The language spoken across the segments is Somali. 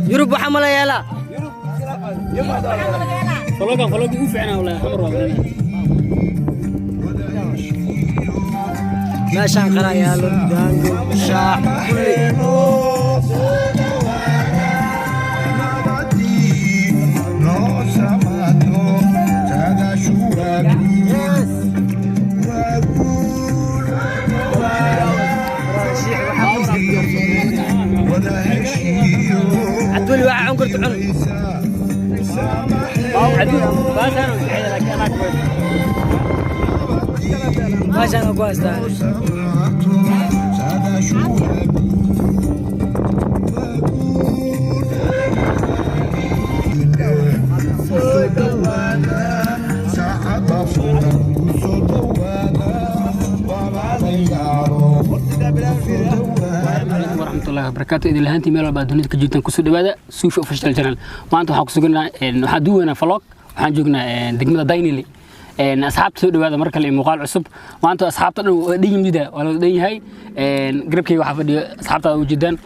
يوروب وحمل يلا فلوق يوفعنا ولا حمر ولا ما شان قرا يا لدان شاع عدول واحد عنقر تعون ما شان كويس ورحمة الله وبركاته إذا لهانتي ميل بعد هنيك كجيتن كسر دبادة سوف أوفيشال channel ما أنتم حاكسونا وحدونا فلوق وحنجونا دقمة داينلي أصحاب سوق دبادة مركز المقال عصب ما أنتم أصحاب تنا دين جديدة ولا دين هاي قريب كي واحد أصحاب تنا جدا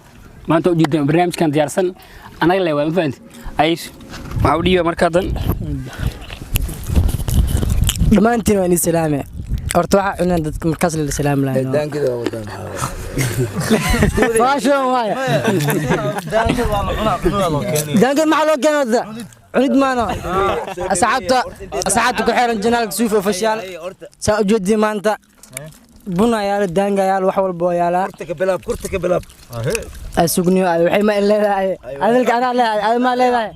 ما أنتم جدا برنامج كان ديارسن أنا اللي وين فهمت عايش معودية مركزا ما أنت وين السلامة أرتوح عنا دتك مركز للسلام لا دان كده ودان فاشو واي دان كده محلو كان ذا عند معنا أصحابك حيران جنالك سوف وفشال سأجدي ما أنت بنا يا الدانجا يا الوحول بو يا لا كرتك بلاب السجني وحي ما إلا لا أنا لا ما لا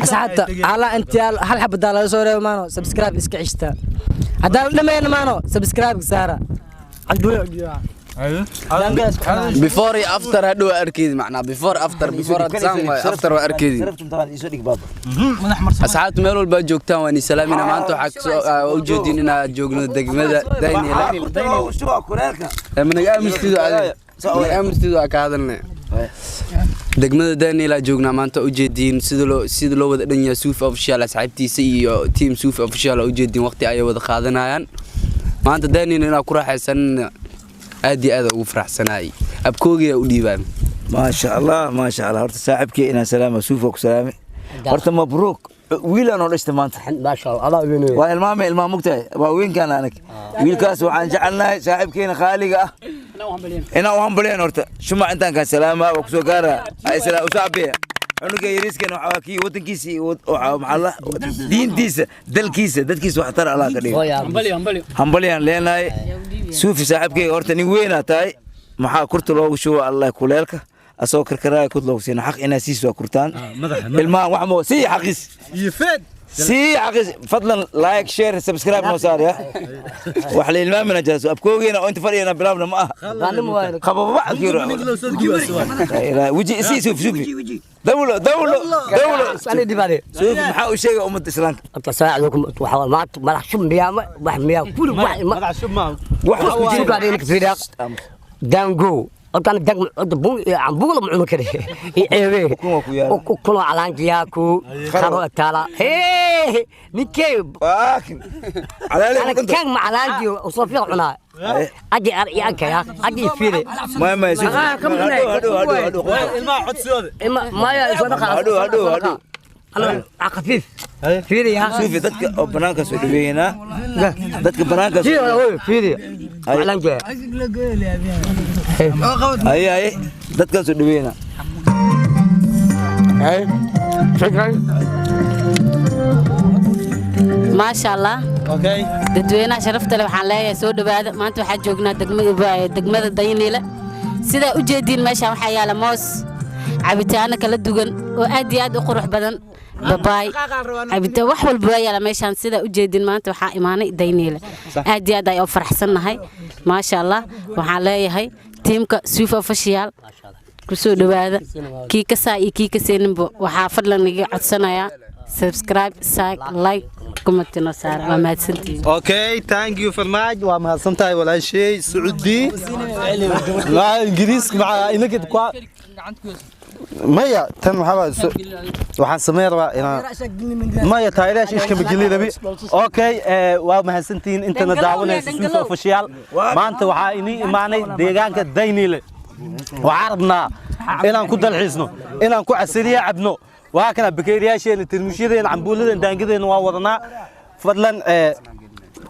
أصحابك على أنت هل حب دالة صورة مانو سبسكرايب إسك عشتا هذا لما مانو سبسكرايب سارة عندو before after هادو أركيد معنا before after after وأركيد أصحاب ميلو الباج جوكتان واني سلامينا ما أنتو حكسو وجودين إنا جوجنا دقمة دايني من أيام استيدو أكادلنا دقمة دايني لا جوجنا ما أنتو وجودين سيدلو وذا دنيا سوف أوفيشال أصحابتي سي تيم سوف أوفيشال وجودين وقتي أيه وذا خاذنا ما أنت دايني إنا كرة حسن أدي هذا وفرح سناي أبكوجي وديبان ما شاء الله هرت صاحبك إنا سلامة سوفك سلامة هرت مبروك ويل أنا ليش تمانت ما شاء الله وينه والمام مقتى وين كان أنك ويل كاس وعن جعلنا صاحبك إنا خالقة إنا وهم بلين هرت شو ما أنت كان سلامة وكسوكارا أي سلام وصاحبي أنا كي يريسك أنا وحكي وتنكيسي ومع الله دين تيسة دل كيس وحتر على كريم همبليان لأن سوفي صاحبك هرتني وين تاي محا كرت لو شو الله كولالك أسوق كراي كنت لو سين حق إنا سيسوا كرتان الماء وحمو سي حقيس يفيد سي حقيس فضلا لايك شير سبسكرايب نوصار يا وحلي الماء من جالس أبكوجينا وأنت فرينا بلابنا ما خبوا بعض كيرو وجي سي سوفي دولة أنا دي بعدين سوف محاول شيء أمة الإسلام أنت ساعدكم وحول ما راح شو مياه كل واحد ما راح شو ما واحد شو قاعدين في داق دانجو أنت بون عم بقول معلومة كده إيه كل على جياكو خروج تلا إيه نكيب أنا كان مع لانجي وصفي عنا أجي أرياك يا أجي فيري ما يسوي هادو الماء حط سيود ما يا هادو أنا خفيف فيري يا شوفي دتك بنانك سودوينا دتك بنانك فيري لانجي أي دتك سودوينا أي شكرا ما شاء الله اوكي dadweynaha sharafta leh waxaan leeyahay soo dhawaada maanta waxaan joognaa degmada Daynile sida u jeedin meesha waxa yaala moos cabitaano kala duwan oo aad iyo aad u qurux badan babaay cabitaan wax walba yaala meeshan sida u jeedin maanta waxa imaanay Daynile aad iyo aad ay u faraxsanahay ma sha Allah waxaan leeyahay teamka Sufa Official ku soo dhawaada kii ka saa iyo kii ka seeninba waxa fadlan iga codsanayaa subscribe like comment نصار وما تسنتي اوكي ثانك يو فور ماج وما سنتاي ولا شيء سعودي لا انجليز مع انك مايا تم حبا waxaan sameyn rabaa inaan maya taageerayash ishka magalidabi okay waa mahadsantiin intana daawanaysa suuqa official maanta waxa inii imaanay deegaanka Daynile waxaan rabnaa inaan ku dalxiisno inaan ku casiriyo cabno waa kana bakeeriyaasheen tirmushadeen cambuuladeen daangadeen waa wadanaa fadlan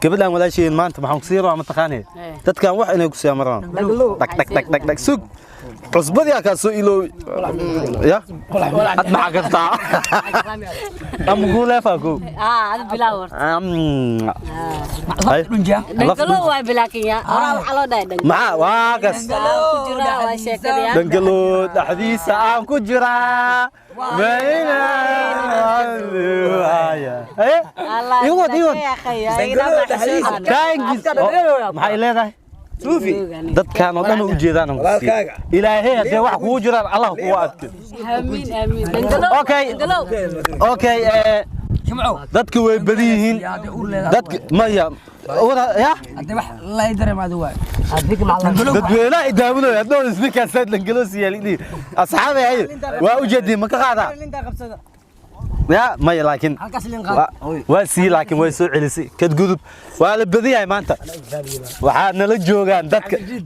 gabadhan walaasheen maanta maxaan ku siiro ama taqaanay dadkan wax inay ku saamaraan dhag sug cusbad yaa ka soo iloow ya ad ma xaqta am guulefa ku هذا بلا ورد دنقلو واي بلاكيا ورا على داي ما واقس كجرا waa sheekada dangalo dhaxdiisa aan ku jira bayna iwad maxay leedahay suufi dadkaan oo dhan u jeedaan ilaahay hadee wax kugu jiraan allah kugu adko amiin amiin dangalo okay dadku way badi yihiin dadku maya يا الله يدري ما دواء dadweynaha idaaminaya doon isbika saad langaloos yeelini asxaabi ay waa u jeedin ma ka qaada ya may laakiin waa si laakiin way soo celisay kad gudub waa la badiyay maanta waxa nala joogan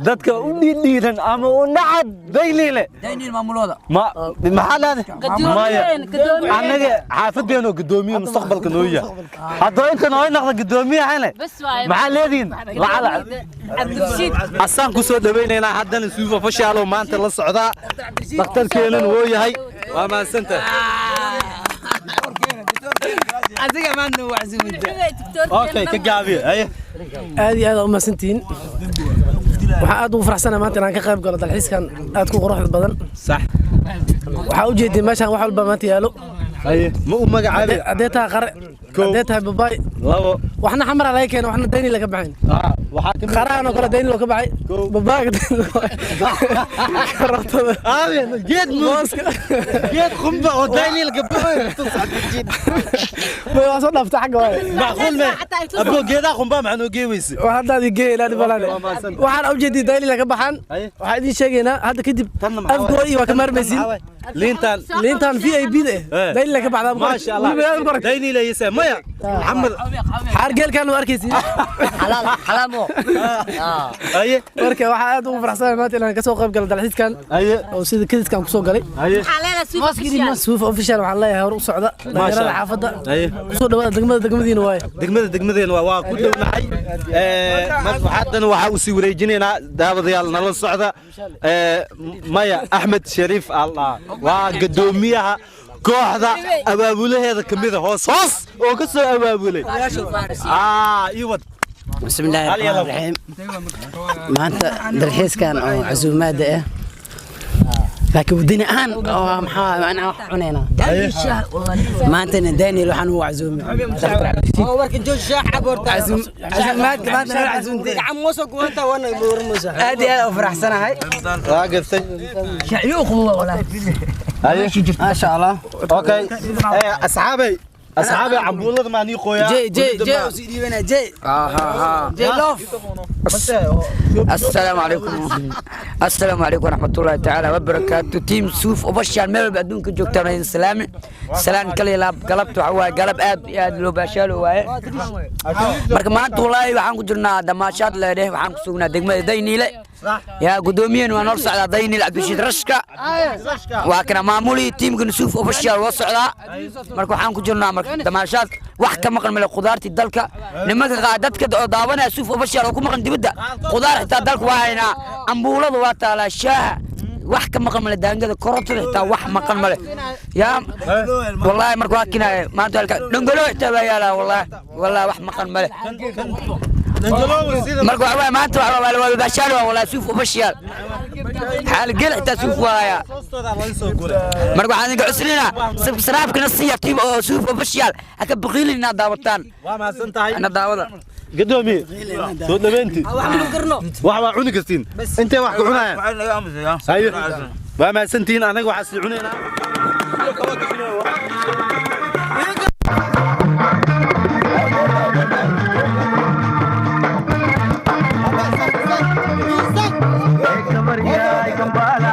dadka u dhiidhiiran ama u nacad Daynile maamulooda ma maxalada maya anaga xaafadeeno gudoomiye mustaqbalka nooya hadda inta noo noqdo gudoomiye hane maxaa leedin lacala cabdirashiid asaan ku soo dhaweynayna haddana suufa fashaalo maanta la socdaa dhakhtarkeenan wuu yahay waa maasanta asiga maanta waa casuumada okay ka gaabiyo ay aad u maasantiin waxa aad ugu faraxsanahay maanta inaan ka qayb galo dalxiiskan aad ku quruxda badan sax waxa u jeedin meeshan wax walba maanta yaalo ay ma u magacaabi adeeta qare adeeta babaay labo waxna xamar laga keenay waxna Daynile laga baxay waxa ka qaraano kala Daynile loo ka baxay babaay karabtada geed mooska geed qumba oo Daynile laga baxay waa soo dhaafta xagga waa macquul ma abo geeda qumba macnuu geewaysi hadda ay geeylaan balad waxaan u jeedin Daynile laga baxan waxa idin sheegaynaa hadda kadib afgooy waa ka marmaysin liintan VIP Daynile laga baxda ma sha Allah Daynile yisa maya محمد حارجل كانوا أركيسي حلامو marka waxa aad ugu faraxsanahay maanta inaan ka soo qayb galo dalxiis kan oo sida kadis kan ku soo galay suuf official waxaan leeyahay hor u socda dhalinyarada xaafadda ku soo dhawaada degmadiina waa ku dhownahay haddana waxa uu sii wareejinaynaa daawadayaal nala socda maya Axmed Shariif Allah waa gudoomiyaha kooxda abaabulaheeda kamida hoos oo ka soo abaabulay iwad بسم الله الرحمن الرحيم ما أنت درحيس كان عزومات لكن ودني أنا محاول أنا عنينا ما أنت نداني لو حنو عزوم هو وركن جو الشاح عبورت عزومات ما أنت عزوم عم موسق وأنت وأنا بور موسى هذه أفرح سنة هاي واقفتي شعيوخ والله ولا ما شاء الله أوكي أصحابي عمبولد ما نيقويا جي وسيدي بنا جي جي لوف السلام عليكم ورحمة الله تعالى وبركاته تيم سوف وبشار ميل بدون كجوكتر السلام سلام كلي لاب قلبت وحوا قلب اب يا لو باشالو واي marka maanta wallahi waxaan ku jirnaa damaashaad leedahay waxaan ku sugnaa degmada Daynile يا قدوميين ونرس على Daynile Cabdirashiid Rashka waa kana maamuli tiimka suuf official waa socdaa marka waxaan ku jirnaa marka damaashaad wax ka maqan meel qudaarti dalka nimanka qaadadka daawanaya suuf official oo ku maqan dibadda qudaar xitaa dalka waa hayna ambuulada waa taala shaaha wax ka maqan meel daangada korontada xitaa wax maqan meel ya wallahi marka waa kina maanta dhangalo xitaa waa yaala wallahi wax maqan meel marka waa maanta waa bashaal wala suuf official حال قلت سوف ويا مرق waxaan iga cuslinaa subscribe-kana si yatiib oo suuf official aka baqilina daawatan waa ma santahay ana daawada قدومي سود لبنتي واحد عوني كستين انت واحد عونايا هاي ما سنتين انا واحد عونينا कमरिया Kambala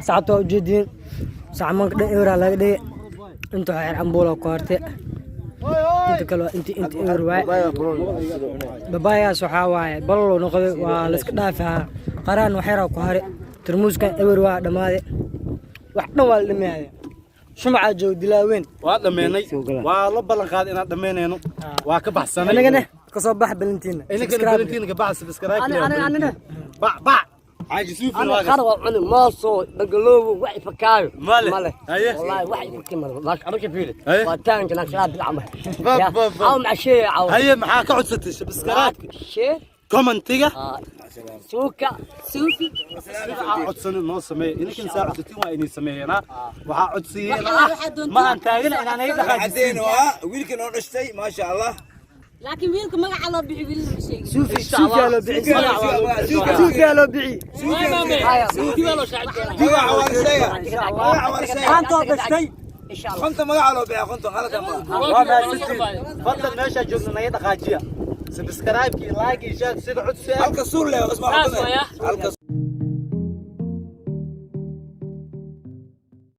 saacadoo ujeedin saacamanka dhan ewer laga dhigay inta xeer cambuula ku hartay inta kale inta ewer waay babayaas waxa waaye ballo noqday waa la iska dhaafaa qaraan waxyar ku haray turmuuskan ewer waa dhamaaday wax dhan waa la dhameeyay shumaca joog dilaaweyn waa dhameynay waa la ballan qaaday inaan dhameynayno waa ka baxsanay anagana ka soo bax balantiina balantiina ka bax subscribe anana bac حاجة سوف أنا خروا عن ماسو بقلوب وعي فكايو ماله والله وعي فكيمة ماش أركب فيه واتان كنا شباب بالعمل أو مع شيء أو هي معاك عد ستة سبسكرايب شيء كومنتيجا سوكا سوفي عد سنة نص مية إنك إنسان عدتين وإني سمينا وعد سينا ما أنت هنا أنا هيدا عدين ويلك نورشتي ما شاء الله لكن ويلكم ما على بيع بالشيء سوفي لو بيعي سوفي لو بيعي سوفي لو شعب أنت قصتي إن شاء الله خنت ما على بيع خنت خلاص فضل ماشي جوزنا نيدا خاجية سبسكرايب كي لايك شات سيد عد سيد الكسور له اسمع الكسور